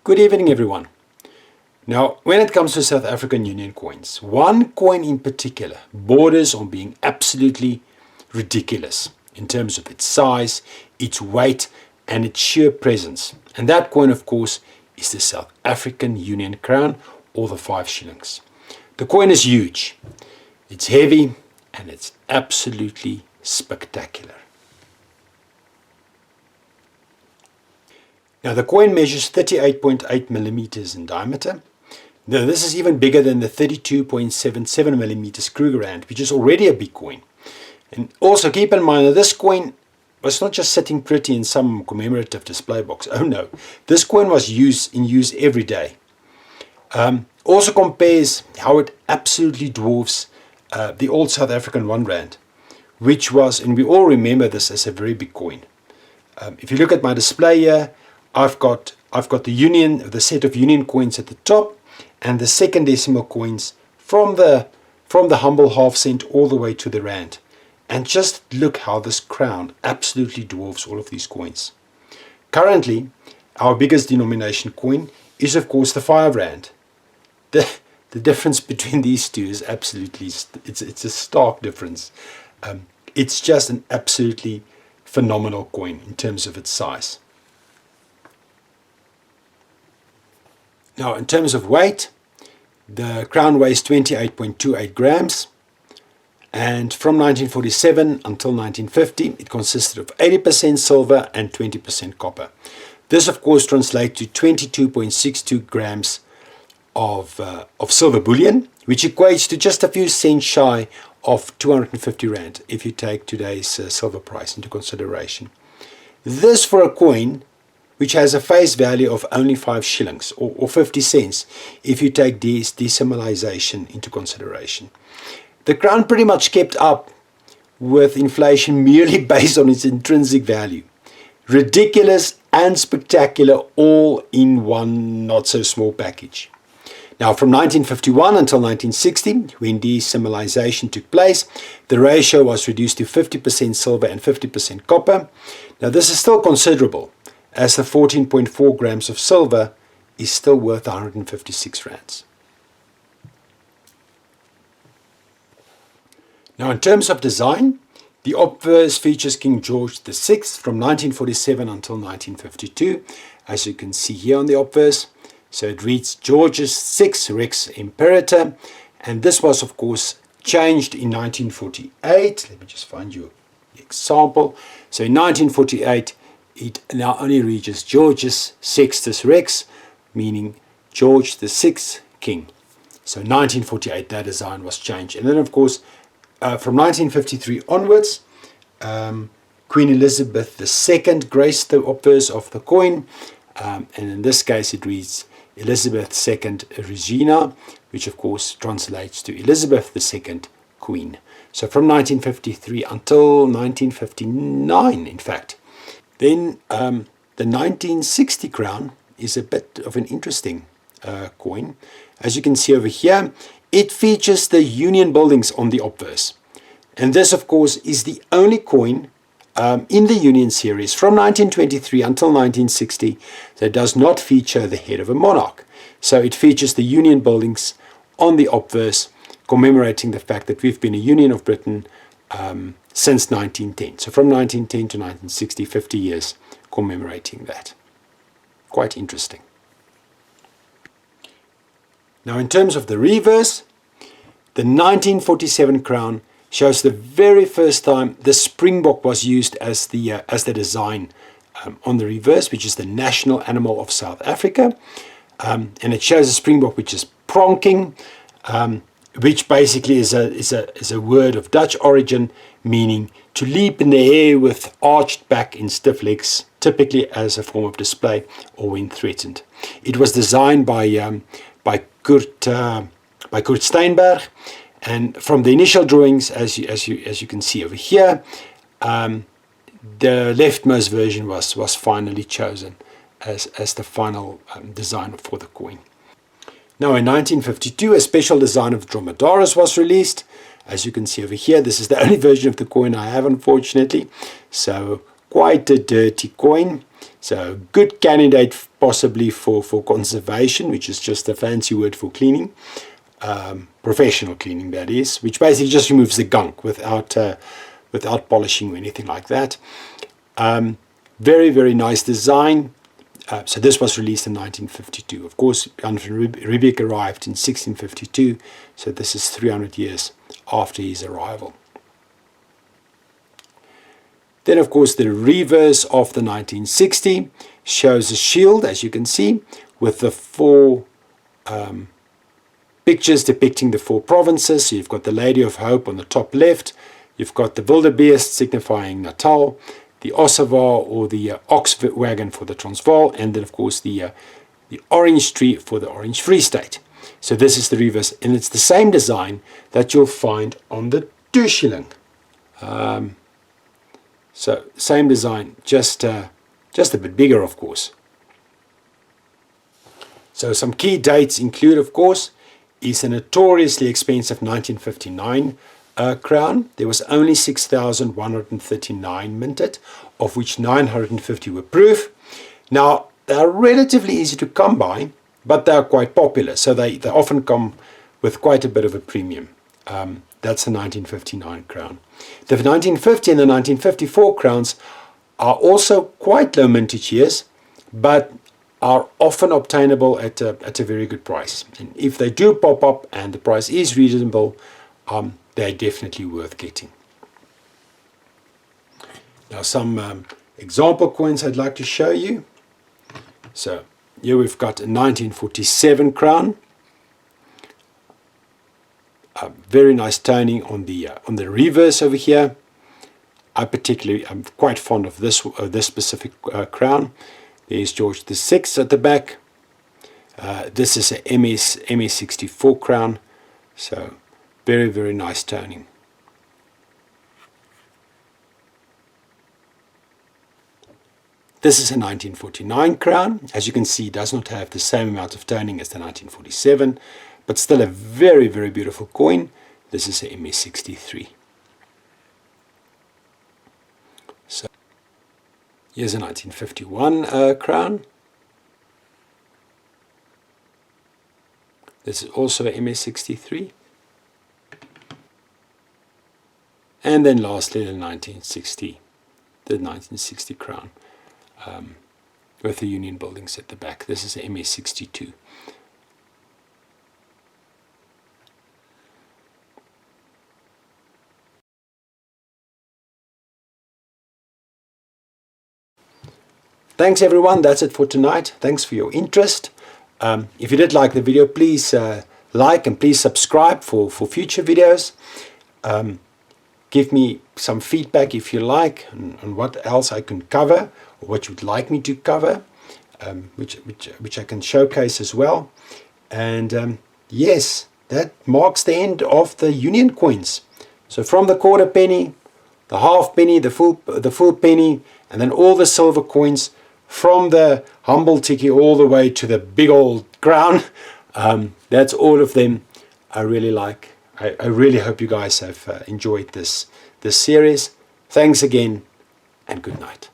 Good evening, everyone. Now, when it comes to South African Union coins, one coin in particular borders on being absolutely ridiculous in terms of its size, its weight, and its sheer presence. And that coin, of course, is the South African Union crown, or the 5 shillings. The coin is huge, it's heavy, and it's absolutely spectacular. Now, the coin measures 38.8 millimeters in diameter. Now, this is even bigger than the 32.77 millimeters Krugerrand, which is already a big coin. And also keep in mind that this coin was not just sitting pretty in some commemorative display box. Oh no, this coin was in use every day. Also compares how it absolutely dwarfs the old South African 1 rand, which was, and we all remember this as a very big coin. If you look at my display here, I've got the set of Union coins at the top, and the second decimal coins from the humble half cent all the way to the rand. And just look how this crown absolutely dwarfs all of these coins. Currently, our biggest denomination coin is, of course, the 5 rand. The difference between these two is absolutely, it's a stark difference. It's just an absolutely phenomenal coin in terms of its size. Now, in terms of weight, the crown weighs 28.28 grams. And from 1947 until 1950, it consisted of 80% silver and 20% copper. This, of course, translates to 22.62 grams of silver bullion, which equates to just a few cents shy of 250 rand, if you take today's silver price into consideration. This for a coin which has a face value of only 5 shillings, or 50 cents, if you take decimalization into consideration. The crown pretty much kept up with inflation merely based on its intrinsic value. Ridiculous and spectacular, all in one not so small package. Now, from 1951 until 1960, when decimalization took place, the ratio was reduced to 50% silver and 50% copper. Now, this is still considerable, as the 14.4 grams of silver is still worth 156 rands. Now, in terms of design, the obverse features King George VI from 1947 until 1952, as you can see here on the obverse. So it reads George's VI Rex Imperator, and this was, of course, changed in 1948. Let me just find you an example. So in 1948, it now only reads George's Sextus Rex, meaning George VI King. So 1948, that design was changed. And then, of course, from 1953 onwards, Queen Elizabeth II graced the obverse of the coin, and in this case it reads Elizabeth II Regina, which of course translates to Elizabeth II Queen. So from 1953 until 1959, in fact. Then the 1960 crown is a bit of an interesting coin. As you can see over here, it features the Union buildings on the obverse. And this, of course, is the only coin in the Union series from 1923 until 1960 that does not feature the head of a monarch. So it features the Union buildings on the obverse, commemorating the fact that we've been a Union of Britain since 1910. So from 1910 to 1960, 50 years commemorating that. Quite interesting. Now, in terms of the reverse, the 1947 crown shows the very first time the Springbok was used as the design on the reverse, which is the national animal of South Africa. And it shows a Springbok which is pronking, which basically is a word of Dutch origin, meaning to leap in the air with arched back and stiff legs, typically as a form of display or when threatened. It was designed by Kurt Steinberg, and from the initial drawings, as you can see over here, the leftmost version was finally chosen as the final design for the coin. Now, in 1952, a special design of Dromedaris was released. As you can see over here, this is the only version of the coin I have, unfortunately. So quite a dirty coin. So good candidate possibly for conservation, which is just a fancy word for cleaning. Professional cleaning, that is, which basically just removes the gunk without polishing or anything like that. Very, very nice design. So this was released in 1952. Of course, Jan van Riebeeck arrived in 1652, so this is 300 years after his arrival. Then, of course, the reverse of the 1960 shows a shield, as you can see, with the four pictures depicting the four provinces. So you've got the Lady of Hope on the top left, you've got the wildebeest signifying Natal, the Ossavar or the ox wagon for the Transvaal, and then of course the orange tree for the Orange Free State. So this is the reverse, and it's the same design that you'll find on the 2 shilling. So same design, just a bit bigger, of course. So some key dates include, of course, is a notoriously expensive 1959 crown. There was only 6,139 minted, of which 950 were proof. Now, they are relatively easy to come by, but they are quite popular, so they often come with quite a bit of a premium. That's the 1959 crown. The 1950 and the 1954 crowns are also quite low mintage years, but are often obtainable at a very good price. And if they do pop up and the price is reasonable, they're definitely worth getting. Now some example coins I'd like to show you. So here we've got a 1947 crown. Very nice toning on the reverse over here. I'm quite fond of this specific crown. There's George VI at the back. This is a MS64 crown. So very, very nice toning. This is a 1949 crown. As you can see, it does not have the same amount of toning as the 1947, but still a very, very beautiful coin. This is a MS63. So here's a 1951 crown. This is also a MS63. And then lastly the 1960 crown with the Union buildings at the back. This is a MS62. Thanks everyone, that's it for tonight. Thanks for your interest. If you did like the video, please like and please subscribe for future videos. Give me some feedback if you like on what else I can cover or what you'd like me to cover, which I can showcase as well. And yes, that marks the end of the Union coins. So from the quarter penny, the half penny, the full penny, and then all the silver coins, from the humble tikkie all the way to the big old crown. That's all of them I really like. I really hope you guys have enjoyed this series. Thanks again, and good night.